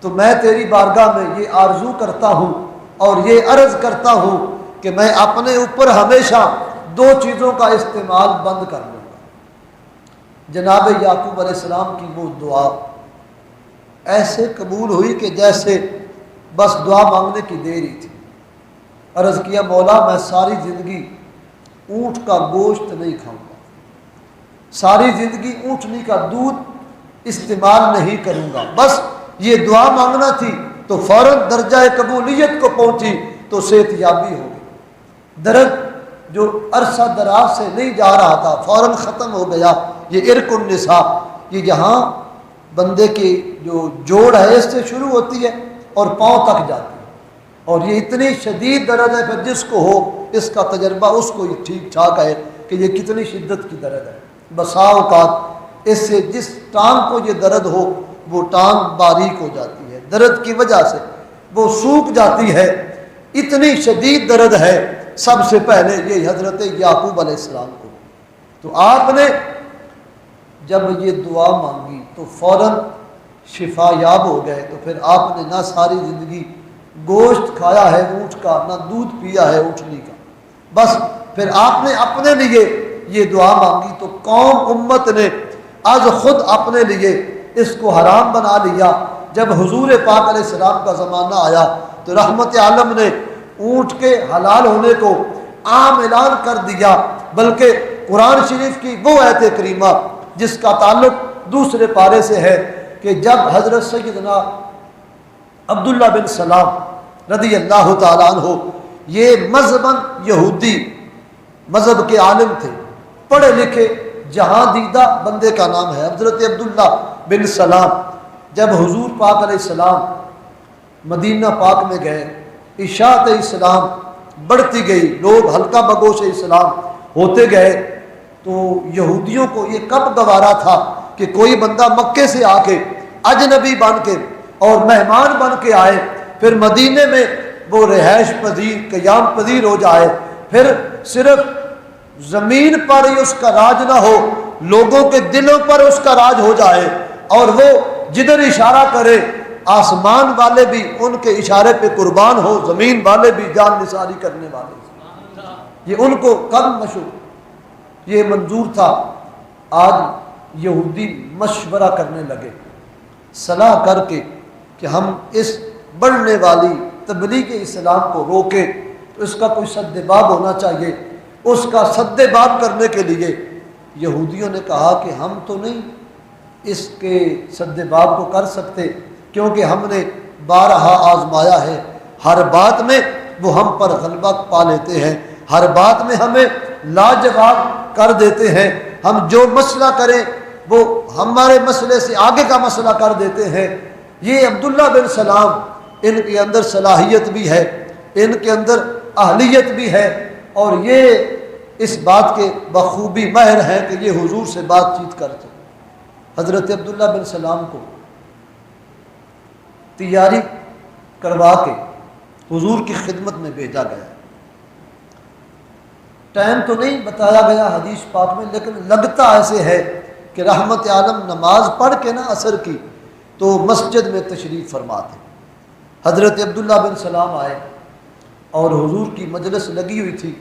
تو میں تیری بارگاہ میں یہ آرزو کرتا ہوں اور یہ عرض کرتا ہوں کہ میں اپنے اوپر ہمیشہ دو چیزوں کا استعمال بند کر لوں گا۔ جناب یعقوب علیہ السلام کی وہ دعا ایسے قبول ہوئی کہ جیسے بس دعا مانگنے کی دیر ہی تھی۔ عرض کیا مولا میں ساری زندگی اونٹ کا گوشت نہیں کھاؤں گا، ساری زندگی اونٹنی کا دودھ استعمال نہیں کروں گا، بس یہ دعا مانگنا تھی تو فوراً درجہ قبولیت کو پہنچی تو صحت یابی ہو گئی۔ درد جو عرصہ دراز سے نہیں جا رہا تھا فوراً ختم ہو گیا۔ یہ عرق النساء، یہ جہاں بندے کی جو جوڑ ہے اس سے شروع ہوتی ہے اور پاؤں تک جاتی ہے، اور یہ اتنی شدید درد ہے پھر جس کو ہو اس کا تجربہ اس کو یہ ٹھیک ٹھاک ہے کہ یہ کتنی شدت کی درد ہے۔ بسا اوقات اس سے جس ٹانگ کو یہ درد ہو وہ ٹانگ باریک ہو جاتی ہے، درد کی وجہ سے وہ سوکھ جاتی ہے، اتنی شدید درد ہے۔ سب سے پہلے یہ حضرت یعقوب علیہ السلام کو، تو آپ نے جب یہ دعا مانگی تو فوراً شفا یاب ہو گئے۔ تو پھر آپ نے نہ ساری زندگی گوشت کھایا ہے اونٹ کا، نہ دودھ پیا ہے اونٹنی کا، بس پھر آپ نے اپنے لیے یہ دعا مانگی تو قوم امت نے از خود اپنے لیے اس کو حرام بنا لیا۔ جب حضور پاک علیہ السلام کا زمانہ آیا تو رحمت عالم نے اونٹ کے حلال ہونے کو عام اعلان کر دیا، بلکہ قرآن شریف کی وہ آیت کریمہ جس کا تعلق دوسرے پارے سے ہے کہ جب حضرت سیدنا عبداللہ بن سلام رضی اللہ تعالیٰ عنہ یہ مذہباً یہودی مذہب کے عالم تھے، پڑھے لکھے جہاں دیدہ بندے کا نام ہے حضرت عبداللہ بن سلام، جب حضور پاک علیہ السلام مدینہ پاک میں گئے، اشاعت اسلام بڑھتی گئی، لوگ حلقہ بگوش اسلام ہوتے گئے، تو یہودیوں کو یہ کب گوارا تھا کہ کوئی بندہ مکے سے آ کے اجنبی بن کے اور مہمان بن کے آئے، پھر مدینے میں وہ رہائش پذیر قیام پذیر ہو جائے، پھر صرف زمین پر ہی اس کا راج نہ ہو، لوگوں کے دلوں پر اس کا راج ہو جائے، اور وہ جدھر اشارہ کرے آسمان والے بھی ان کے اشارے پہ قربان ہو، زمین والے بھی جان نثاری کرنے والے، یہ ان کو کب مشہور یہ منظور تھا۔ آج یہودی مشورہ کرنے لگے صلاح کر کے کہ ہم اس بڑھنے والی تبلیغ اسلام کو روکیں، تو اس کا کوئی سد باب ہونا چاہیے۔ اس کا سد باب کرنے کے لیے یہودیوں نے کہا کہ ہم تو نہیں اس کے سد باب کو کر سکتے، کیونکہ ہم نے بارہا آزمایا ہے، ہر بات میں وہ ہم پر غلبہ پا لیتے ہیں، ہر بات میں ہمیں لاجواب کر دیتے ہیں، ہم جو مسئلہ کریں وہ ہمارے مسئلے سے آگے کا مسئلہ کر دیتے ہیں۔ یہ عبداللہ بن سلام، ان کے اندر صلاحیت بھی ہے، ان کے اندر اہلیت بھی ہے، اور یہ اس بات کے بخوبی ماہر ہیں کہ یہ حضور سے بات چیت کرتے۔ حضرت عبداللہ بن سلام کو تیاری کروا کے حضور کی خدمت میں بھیجا گیا۔ ٹائم تو نہیں بتایا گیا حدیث پاک میں، لیکن لگتا ایسے ہے کہ رحمت عالم نماز پڑھ کے نا عصر کی تو مسجد میں تشریف فرما تھے۔ حضرت عبداللہ بن سلام آئے اور حضور کی مجلس لگی ہوئی تھی،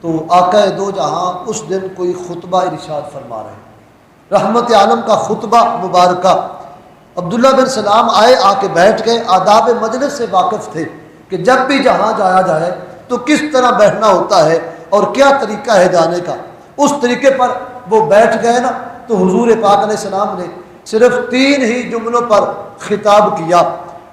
تو آقا دو جہاں اس دن کوئی خطبہ ارشاد فرما رہے ہیں، رحمت عالم کا خطبہ مبارکہ۔ عبداللہ بن سلام آئے، آ کے بیٹھ گئے، آداب مجلس سے واقف تھے کہ جب بھی جہاں جایا جائے تو کس طرح بیٹھنا ہوتا ہے اور کیا طریقہ ہے جانے کا، اس طریقے پر وہ بیٹھ گئے نا، تو حضور پاک علیہ السلام نے صرف 3 ہی جملوں پر خطاب کیا،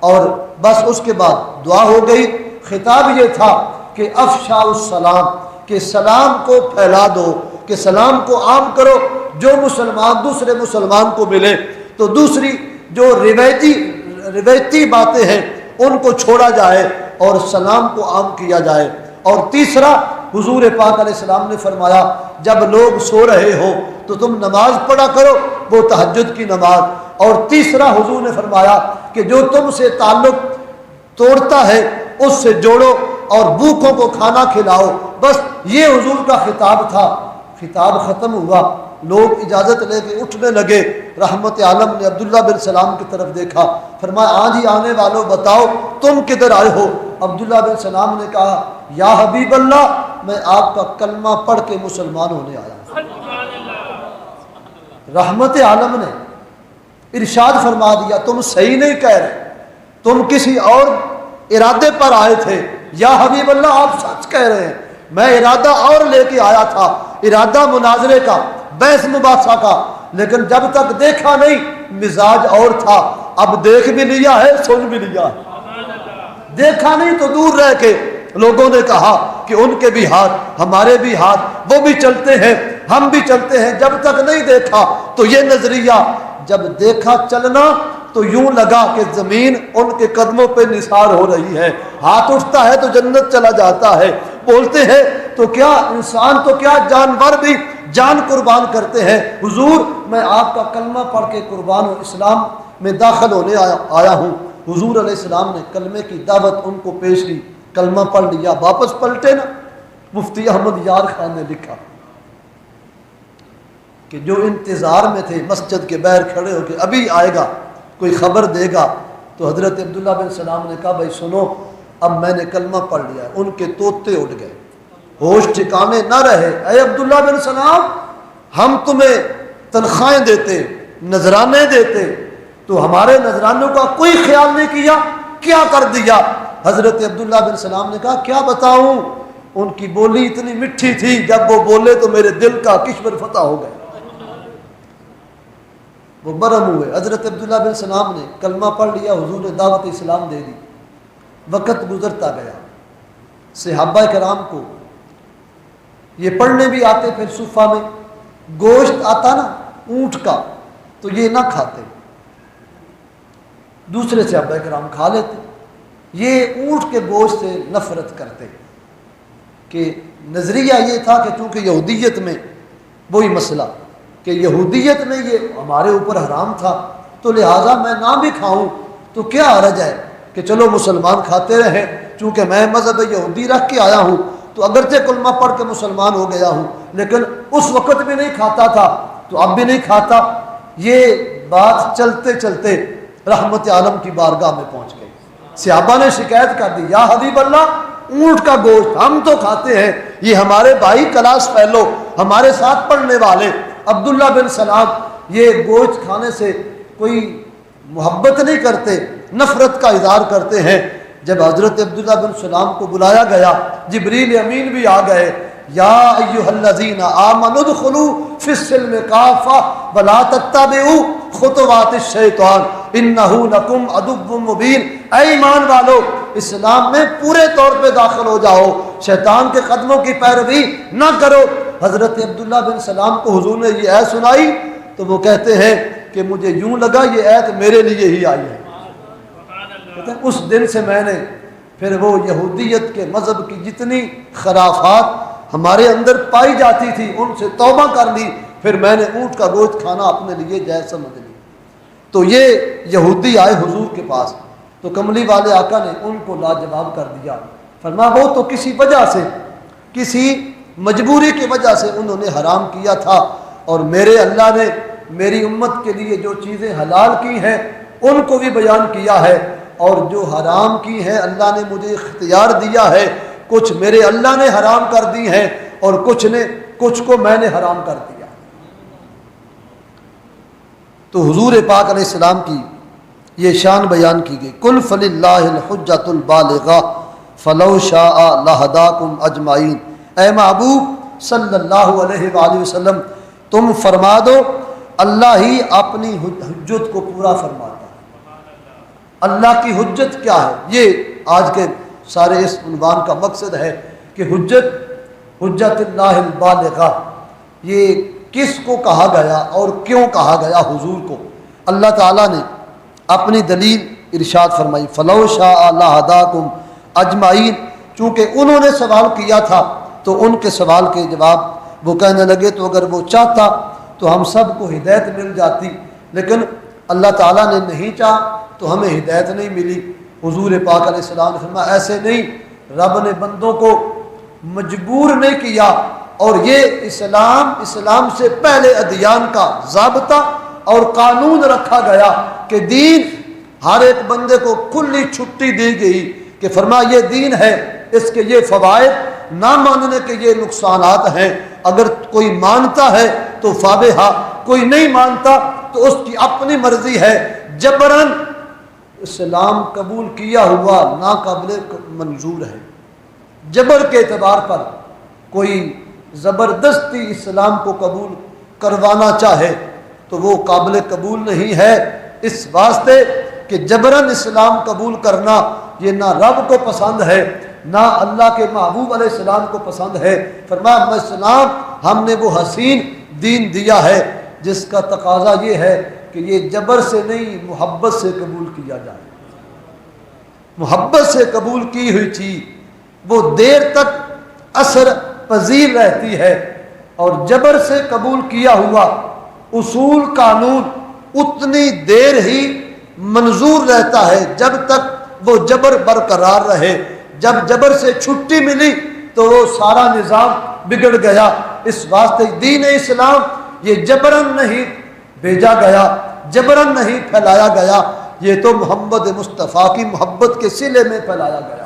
اور بس اس کے بعد دعا ہو گئی۔ خطاب یہ تھا کہ افشاء السلام، کہ سلام کو پھیلا دو، کہ سلام کو عام کرو، جو مسلمان دوسرے مسلمان کو ملے تو دوسری جو روایتی باتیں ہیں ان کو چھوڑا جائے اور سلام کو عام کیا جائے۔ اور تیسرا حضور پاک علیہ السلام نے فرمایا جب لوگ سو رہے ہو تو تم نماز پڑھا کرو، وہ تہجد کی نماز۔ اور تیسرا حضور نے فرمایا کہ جو تم سے تعلق توڑتا ہے اس سے جوڑو اور بھوکوں کو کھانا کھلاؤ۔ بس یہ حضور کا خطاب تھا۔ خطاب ختم ہوا، لوگ اجازت لے کے اٹھنے لگے۔ رحمت عالم نے عبداللہ بن سلام کی طرف دیکھا، فرمایا ہاں جی آنے والوں بتاؤ تم کدھر آئے ہو؟ عبداللہ بن سلام نے کہا یا حبیب اللہ میں آپ کا کلمہ پڑھ کے مسلمان ہونے آیا ہوں۔ رحمت عالم نے ارشاد فرما دیا تم صحیح نہیں کہہ رہے، تم کسی اور ارادے پر آئے تھے۔ یا حبیب اللہ آپ سچ کہہ رہے ہیں، میں ارادہ اور لے کے آیا تھا، ارادہ مناظرے کا، بحث مباحثہ کا، لیکن جب تک دیکھا نہیں مزاج اور تھا، اب دیکھ بھی لیا ہے سن بھی لیا ہے۔ دیکھا نہیں تو دور رہ کے لوگوں نے کہا کہ ان کے بھی ہاتھ ہمارے بھی ہاتھ، وہ بھی چلتے ہیں ہم بھی چلتے ہیں۔ جب تک نہیں دیکھا تو یہ نظریہ، جب دیکھا چلنا تو یوں لگا کہ زمین ان کے قدموں پہ نثار ہو رہی ہے، ہاتھ اٹھتا ہے تو جنت چلا جاتا ہے۔ بولتے ہیں تو کیا انسان تو کیا جانور بھی جان قربان کرتے ہیں۔ حضور میں آپ کا کلمہ پڑھ کے قربان ہوں، اسلام میں داخل ہونے آیا ہوں۔ حضور علیہ السلام نے کلمے کی دعوت ان کو پیش کی، کلمہ پڑھ لیا، واپس پلٹے نا۔ مفتی احمد یار خان نے لکھا کہ جو انتظار میں تھے مسجد کے باہر کھڑے ہو کے ابھی آئے گا کوئی خبر دے گا، تو حضرت عبداللہ بن سلام نے کہا بھائی سنو اب میں نے کلمہ پڑھ لیا۔ ان کے طوطے اٹھ گئے، ہوش ٹھکانے نہ رہے۔ اے عبداللہ بن سلام ہم تمہیں تنخواہیں دیتے، نذرانے دیتے، تو ہمارے نذرانوں کا کوئی خیال نہیں کیا، کیا کر دیا؟ حضرت عبداللہ بن سلام نے کہا کیا بتاؤں، ان کی بولی اتنی میٹھی تھی، جب وہ بولے تو میرے دل کا کشمر فتح ہو گیا، وہ برہم ہوئے۔ حضرت عبداللہ بن سلام نے کلمہ پڑھ لیا، حضور نے دعوت اسلام دے دی۔ وقت گزرتا گیا، صحابہ کرام کو یہ پڑھنے بھی آتے، پھر صفہ میں گوشت آتا نا اونٹ کا تو یہ نہ کھاتے، دوسرے صحابہ کرام کھا لیتے۔ یہ اونٹ کے گوشت سے نفرت کرتے کہ نظریہ یہ تھا کہ چونکہ یہودیت میں وہی مسئلہ کہ یہودیت میں یہ ہمارے اوپر حرام تھا تو لہٰذا میں نہ بھی کھاؤں تو کیا حرج ہے کہ چلو مسلمان کھاتے رہیں، چونکہ میں مذہب یہودی رکھ کے آیا ہوں تو اگرچہ کلمہ پڑھ کے مسلمان ہو گیا ہوں لیکن اس وقت بھی نہیں کھاتا تھا تو اب بھی نہیں کھاتا۔ یہ بات چلتے چلتے رحمت عالم کی بارگاہ میں پہنچ گئی۔ صحابہ نے شکایت کر دی یا حبیب اللہ اونٹ کا گوشت ہم تو کھاتے ہیں، یہ ہمارے بھائی کلاس فیلو ہمارے ساتھ پڑھنے والے عبداللہ بن سلام یہ گوشت کھانے سے کوئی محبت نہیں کرتے، نفرت کا اظہار کرتے ہیں۔ جب حضرت عبداللہ بن سلام کو بلایا گیا، جبریل امین بھی آ گئے، یا ایھا الذین آمنوا ادخلوا فی السلم کافہ ولا تتبعوا خطوات الشیطان انہ لکم عدو مبین۔ اے ایمان والو اسلام میں پورے طور پہ داخل ہو جاؤ، شیطان کے قدموں کی پیروی نہ کرو۔ حضرت عبداللہ بن سلام کو حضور نے یہ آیت سنائی تو وہ کہتے ہیں کہ مجھے یوں لگا یہ آیت میرے لیے ہی آئی ہے۔ کہتے ہیں اس دن سے میں نے پھر وہ یہودیت کے مذہب کی جتنی خرافات ہمارے اندر پائی جاتی تھی ان سے توبہ کر لی، پھر میں نے اونٹ کا گوشت کھانا اپنے لیے جائز سمجھ لی۔ تو یہ یہودی آئے حضور کے پاس تو کملی والے آقا نے ان کو لاجواب کر دیا، فرمایا وہ تو کسی وجہ سے کسی مجبوری کی وجہ سے انہوں نے حرام کیا تھا، اور میرے اللہ نے میری امت کے لیے جو چیزیں حلال کی ہیں ان کو بھی بیان کیا ہے، اور جو حرام کی ہیں اللہ نے مجھے اختیار دیا ہے، کچھ میرے اللہ نے حرام کر دی ہیں اور کچھ کو میں نے حرام کر دیا۔ تو حضور پاک علیہ السلام کی یہ شان بیان کی گئی، قل فللہ الحجۃ البالغہ فلو شاء لہداکم اجمعین۔ اے محبوب صلی اللہ علیہ وآلہ وسلم تم فرما دو اللہ ہی اپنی حجت کو پورا فرماتا ہے۔ اللہ کی حجت کیا ہے؟ یہ آج کے سارے اس عنوان کا مقصد ہے کہ حجت اللہ البالغہ یہ کس کو کہا گیا اور کیوں کہا گیا؟ حضور کو۔ اللہ تعالیٰ نے اپنی دلیل ارشاد فرمائی، فلو شاء لہداکم اجمعین، چونکہ انہوں نے سوال کیا تھا تو ان کے سوال کے جواب وہ کہنے لگے تو اگر وہ چاہتا تو ہم سب کو ہدایت مل جاتی، لیکن اللہ تعالیٰ نے نہیں چاہا تو ہمیں ہدایت نہیں ملی۔ حضور پاک علیہ السلام نے فرمایا ایسے نہیں، رب نے بندوں کو مجبور نہیں کیا اور یہ اسلام سے پہلے ادیان کا ضابطہ اور قانون رکھا گیا کہ دین ہر ایک بندے کو کھلی چھٹی دی گئی کہ فرمایا یہ دین ہے، اس کے یہ فوائد، نہ ماننے کے یہ نقصانات ہیں، اگر کوئی مانتا ہے تو فابہا، کوئی نہیں مانتا تو اس کی اپنی مرضی ہے۔ جبراً اسلام قبول کیا ہوا ناقابل منظور ہے، جبر کے اعتبار پر کوئی زبردستی اسلام کو قبول کروانا چاہے تو وہ قابل قبول نہیں ہے، اس واسطے کہ جبراً اسلام قبول کرنا یہ نہ رب کو پسند ہے نہ اللہ کے محبوب علیہ السلام کو پسند ہے۔ فرمایا اسلام ہم نے وہ حسین دین دیا ہے جس کا تقاضا یہ ہے کہ یہ جبر سے نہیں محبت سے قبول کیا جائے۔ محبت سے قبول کی ہوئی چیز وہ دیر تک اثر پذیر رہتی ہے، اور جبر سے قبول کیا ہوا اصول قانون اتنی دیر ہی منظور رہتا ہے جب تک وہ جبر برقرار رہے۔ جب جبر سے چھٹی ملی تو وہ سارا نظام بگڑ گیا۔ اس واسطے دین اسلام یہ جبراً نہیں بھیجا گیا، جبراً نہیں پھیلایا گیا، یہ تو محمد مصطفیٰ کی محبت کے صلے میں پھیلایا گیا۔